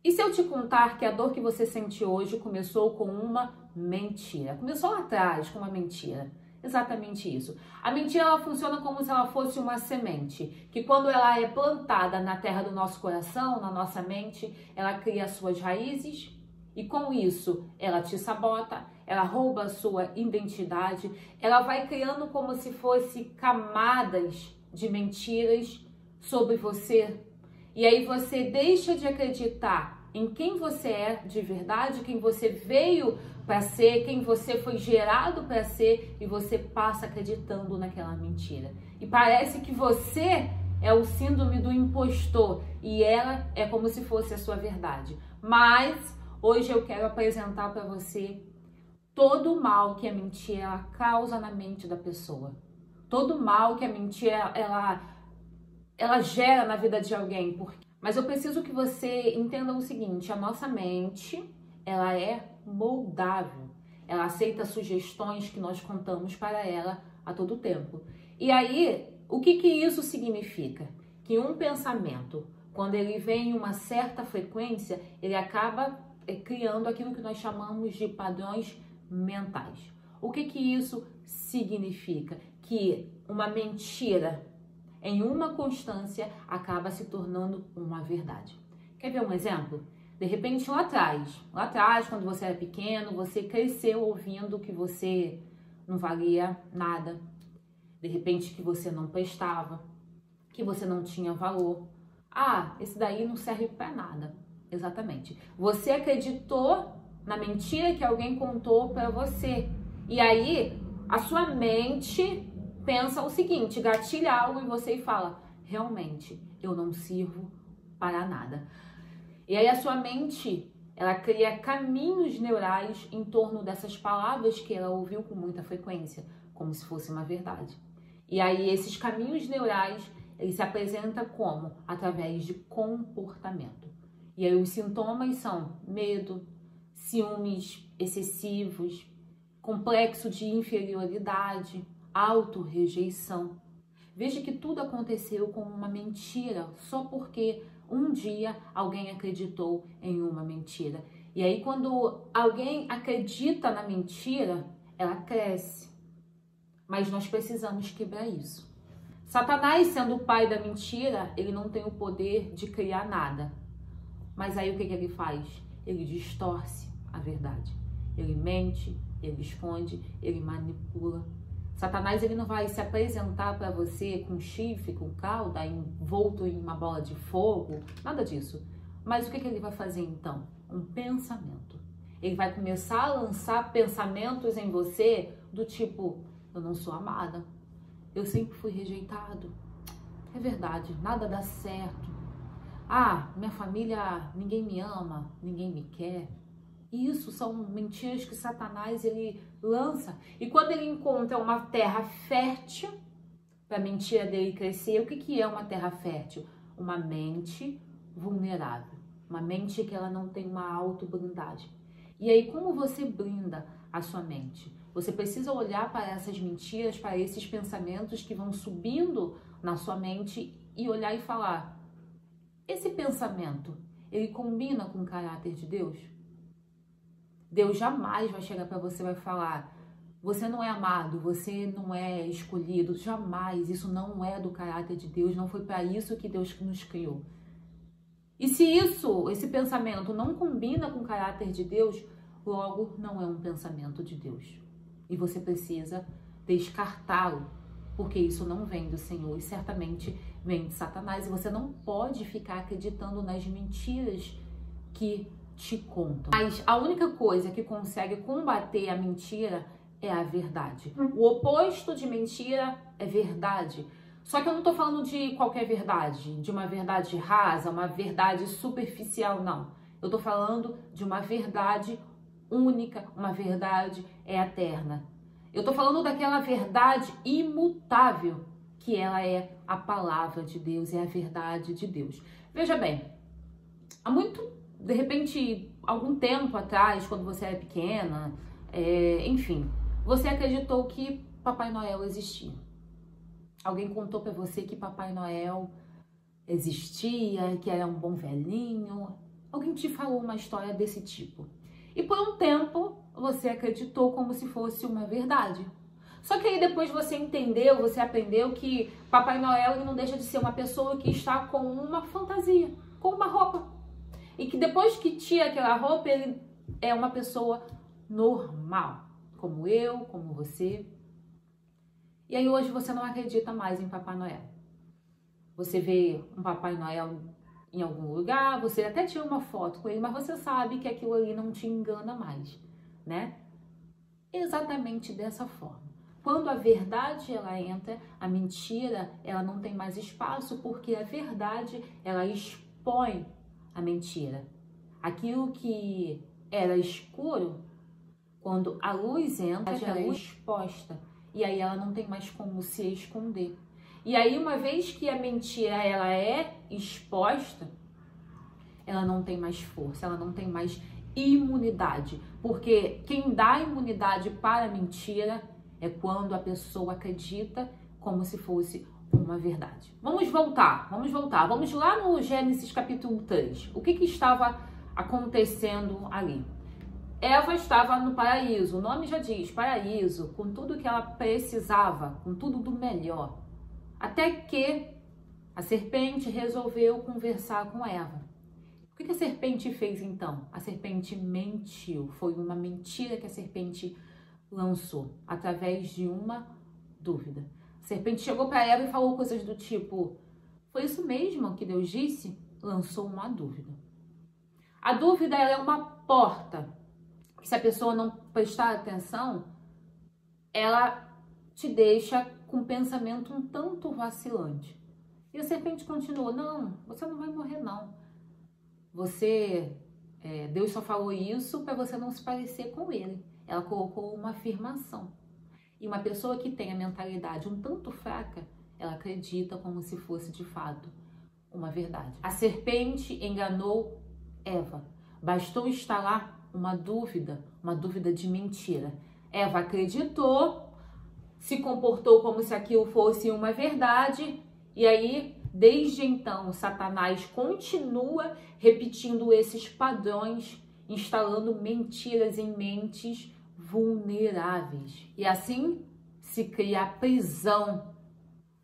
E se eu te contar que a dor que você sente hoje começou com uma mentira? Começou lá atrás com uma mentira. Exatamente isso. A mentira, ela funciona como se ela fosse uma semente, que quando ela é plantada na terra do nosso coração, na nossa mente, ela cria suas raízes e com isso ela te sabota, ela rouba a sua identidade, ela vai criando como se fosse camadas de mentiras sobre você. E aí você deixa de acreditar em quem você é de verdade, quem você veio para ser, quem você foi gerado para ser, e você passa acreditando naquela mentira. E parece que você é o síndrome do impostor e ela é como se fosse a sua verdade. Mas hoje eu quero apresentar para você todo o mal que a mentira ela causa na mente da pessoa. Todo o mal que a mentira ela gera na vida de alguém. Mas eu preciso que você entenda o seguinte, a nossa mente, ela é moldável. Ela aceita sugestões que nós contamos para ela a todo tempo. E aí, o que isso significa? Que um pensamento, quando ele vem em uma certa frequência, ele acaba criando aquilo que nós chamamos de padrões mentais. O que isso significa? Que uma mentira em uma constância acaba se tornando uma verdade. Quer ver um exemplo? De repente, lá atrás, quando você era pequeno, você cresceu ouvindo que você não valia nada. De repente, que você não prestava, que você não tinha valor. Ah, esse daí não serve para nada. Exatamente. Você acreditou na mentira que alguém contou para você. E aí, a sua mente pensa o seguinte, gatilha algo em você e fala, realmente, eu não sirvo para nada. E aí a sua mente, ela cria caminhos neurais em torno dessas palavras que ela ouviu com muita frequência, como se fosse uma verdade. E aí esses caminhos neurais, eles se apresentam como? Através de comportamento. E aí os sintomas são medo, ciúmes excessivos, complexo de inferioridade, autorrejeição. Veja que tudo aconteceu com uma mentira, só porque um dia alguém acreditou em uma mentira. E aí quando alguém acredita na mentira, ela cresce. Mas nós precisamos quebrar isso. Satanás, sendo o pai da mentira, ele não tem o poder de criar nada. Mas aí o que ele faz? Ele distorce a verdade. Ele mente, ele esconde, ele manipula. Satanás, ele não vai se apresentar para você com chifre, com cauda, envolto em uma bola de fogo, nada disso. Mas o que ele vai fazer então? Um pensamento. Ele vai começar a lançar pensamentos em você do tipo, eu não sou amada, eu sempre fui rejeitado, é verdade, nada dá certo. Ah, minha família, ninguém me ama, ninguém me quer. Isso são mentiras que Satanás ele lança. E quando ele encontra uma terra fértil para a mentira dele crescer, o que é uma terra fértil? Uma mente vulnerável. Uma mente que ela não tem uma autoblindagem. E aí, como você blinda a sua mente? Você precisa olhar para essas mentiras, para esses pensamentos que vão subindo na sua mente e olhar e falar, esse pensamento, ele combina com o caráter de Deus? Deus jamais vai chegar para você e vai falar, você não é amado, você não é escolhido, jamais, isso não é do caráter de Deus, não foi para isso que Deus nos criou. E se esse pensamento não combina com o caráter de Deus, logo não é um pensamento de Deus. E você precisa descartá-lo, porque isso não vem do Senhor e certamente vem de Satanás. E você não pode ficar acreditando nas mentiras que te contam. Mas a única coisa que consegue combater a mentira é a verdade. O oposto de mentira é verdade. Só que eu não tô falando de qualquer verdade, de uma verdade rasa, uma verdade superficial, não. Eu tô falando de uma verdade única, uma verdade eterna. Eu tô falando daquela verdade imutável, que ela é a palavra de Deus, é a verdade de Deus. Veja bem, de repente, algum tempo atrás, quando você era pequena, enfim, você acreditou que Papai Noel existia. Alguém contou para você que Papai Noel existia, que era um bom velhinho. Alguém te falou uma história desse tipo. E por um tempo você acreditou como se fosse uma verdade. Só que aí depois você entendeu, você aprendeu que Papai Noel ele não deixa de ser uma pessoa que está com uma fantasia, com uma roupa. E que depois que tira aquela roupa, ele é uma pessoa normal, como eu, como você. E aí hoje você não acredita mais em Papai Noel. Você vê um Papai Noel em algum lugar, você até tira uma foto com ele, mas você sabe que aquilo ali não te engana mais, né? Exatamente dessa forma. Quando a verdade ela entra, a mentira ela não tem mais espaço, porque a verdade ela expõe a mentira. Aquilo que era escuro, quando a luz entra, ela é exposta. E aí ela não tem mais como se esconder. E aí uma vez que a mentira ela é exposta, ela não tem mais força, ela não tem mais imunidade. Porque quem dá imunidade para a mentira é quando a pessoa acredita como se fosse uma verdade. Vamos voltar. Vamos lá no Gênesis capítulo 3. O que estava acontecendo ali? Eva estava no paraíso, o nome já diz, paraíso, com tudo que ela precisava, com tudo do melhor. Até que a serpente resolveu conversar com Eva. O que a serpente fez então? A serpente mentiu, foi uma mentira que a serpente lançou, através de uma dúvida. A serpente chegou para Eva e falou coisas do tipo, foi isso mesmo que Deus disse? Lançou uma dúvida. A dúvida ela é uma porta. Se a pessoa não prestar atenção, ela te deixa com um pensamento um tanto vacilante. E a serpente continuou, não, você não vai morrer não. Deus só falou isso para você não se parecer com ele. Ela colocou uma afirmação. E uma pessoa que tem a mentalidade um tanto fraca, ela acredita como se fosse de fato uma verdade. A serpente enganou Eva. Bastou instalar uma dúvida de mentira. Eva acreditou, se comportou como se aquilo fosse uma verdade, e aí, desde então, Satanás continua repetindo esses padrões, instalando mentiras em mentes vulneráveis. E assim se cria a prisão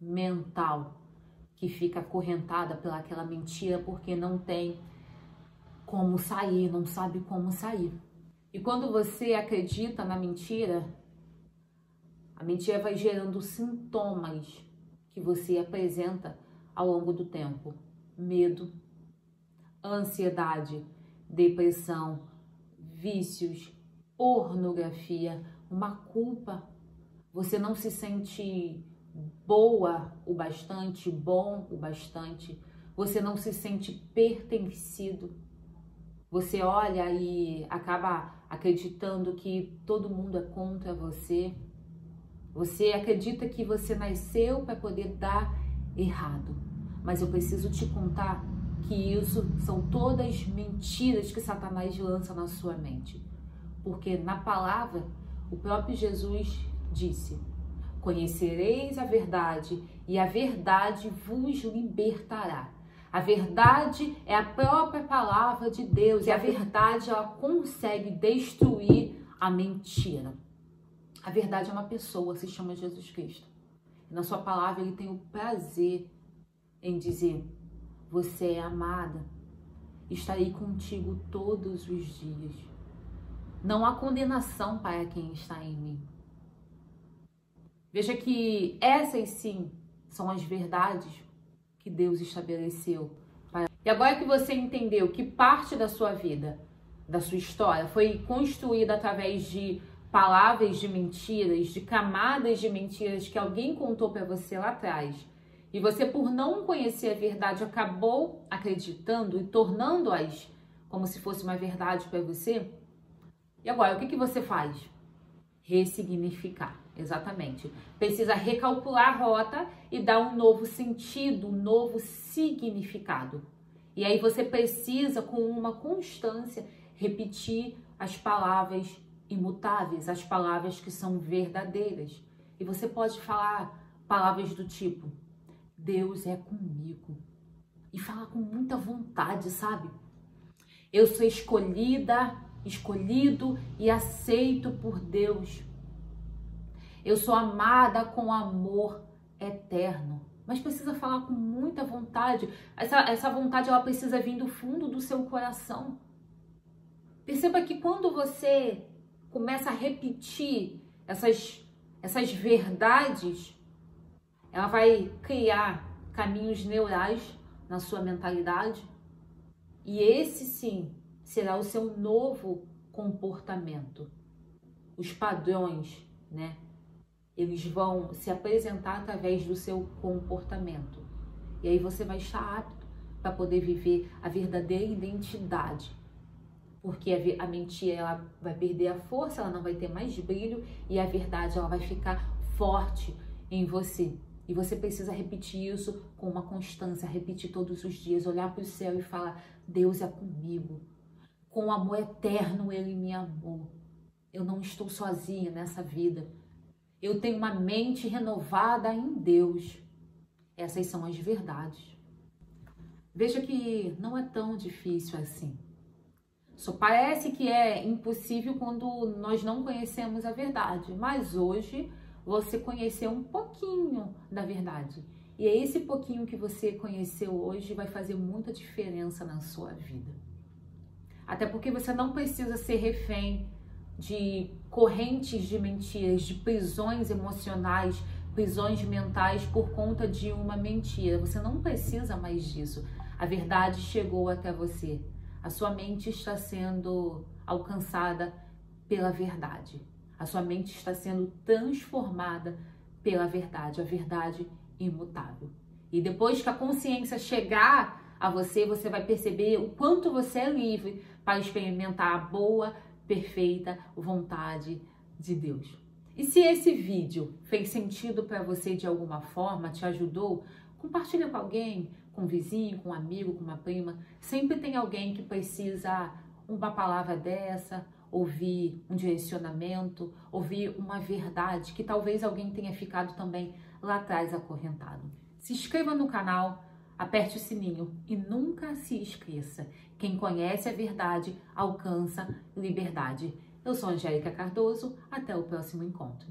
mental, que fica acorrentada pelaquela mentira porque não tem como sair, não sabe como sair. E quando você acredita na mentira, a mentira vai gerando sintomas que você apresenta ao longo do tempo. Medo, ansiedade, depressão, vícios, pornografia, uma culpa. Você não se sente boa o bastante, bom o bastante. Você não se sente pertencido. Você olha e acaba acreditando que todo mundo é contra você. Você acredita que você nasceu para poder dar errado. Mas eu preciso te contar que isso são todas mentiras que Satanás lança na sua mente. Porque na palavra, o próprio Jesus disse, conhecereis a verdade e a verdade vos libertará. A verdade é a própria palavra de Deus e a verdade ela consegue destruir a mentira. A verdade é uma pessoa, se chama Jesus Cristo. E na sua palavra ele tem o prazer em dizer, você é amada, estarei contigo todos os dias. Não há condenação para quem está em mim. Veja que essas sim são as verdades que Deus estabeleceu. E agora que você entendeu que parte da sua vida, da sua história, foi construída através de palavras de mentiras, de camadas de mentiras que alguém contou para você lá atrás, e você, por não conhecer a verdade, acabou acreditando e tornando-as como se fosse uma verdade para você, e agora, o que você faz? Ressignificar. Exatamente. Precisa recalcular a rota e dar um novo sentido, um novo significado. E aí você precisa, com uma constância, repetir as palavras imutáveis, as palavras que são verdadeiras. E você pode falar palavras do tipo, Deus é comigo. E falar com muita vontade, sabe? Eu sou escolhida, escolhido e aceito por Deus. Eu sou amada com amor eterno. Mas precisa falar com muita vontade. Essa vontade, ela precisa vir do fundo do seu coração. Perceba que quando você começa a repetir essas verdades, ela vai criar caminhos neurais na sua mentalidade. E esse sim será o seu novo comportamento. Os padrões, né? Eles vão se apresentar através do seu comportamento. E aí você vai estar apto para poder viver a verdadeira identidade. Porque a mentira, ela vai perder a força, ela não vai ter mais brilho, e a verdade, ela vai ficar forte em você. E você precisa repetir isso com uma constância, repetir todos os dias, olhar para o céu e falar: Deus é comigo. Com amor eterno Ele me amou. Eu não estou sozinha nessa vida. Eu tenho uma mente renovada em Deus. Essas são as verdades. Veja que não é tão difícil assim. Só parece que é impossível quando nós não conhecemos a verdade. Mas hoje você conheceu um pouquinho da verdade. E é esse pouquinho que você conheceu hoje vai fazer muita diferença na sua vida. Até porque você não precisa ser refém de correntes de mentiras, de prisões emocionais, prisões mentais por conta de uma mentira. Você não precisa mais disso. A verdade chegou até você. A sua mente está sendo alcançada pela verdade. A sua mente está sendo transformada pela verdade, a verdade imutável. E depois que a consciência chegar a você, você vai perceber o quanto você é livre para experimentar a boa, perfeita vontade de Deus. E se esse vídeo fez sentido para você de alguma forma, te ajudou, compartilha com alguém, com um vizinho, com um amigo, com uma prima. Sempre tem alguém que precisa uma palavra dessa, ouvir um direcionamento, ouvir uma verdade que talvez alguém tenha ficado também lá atrás acorrentado. Se inscreva no canal, aperte o sininho e nunca se esqueça: quem conhece a verdade alcança liberdade. Eu sou Angélica Cardoso, até o próximo encontro.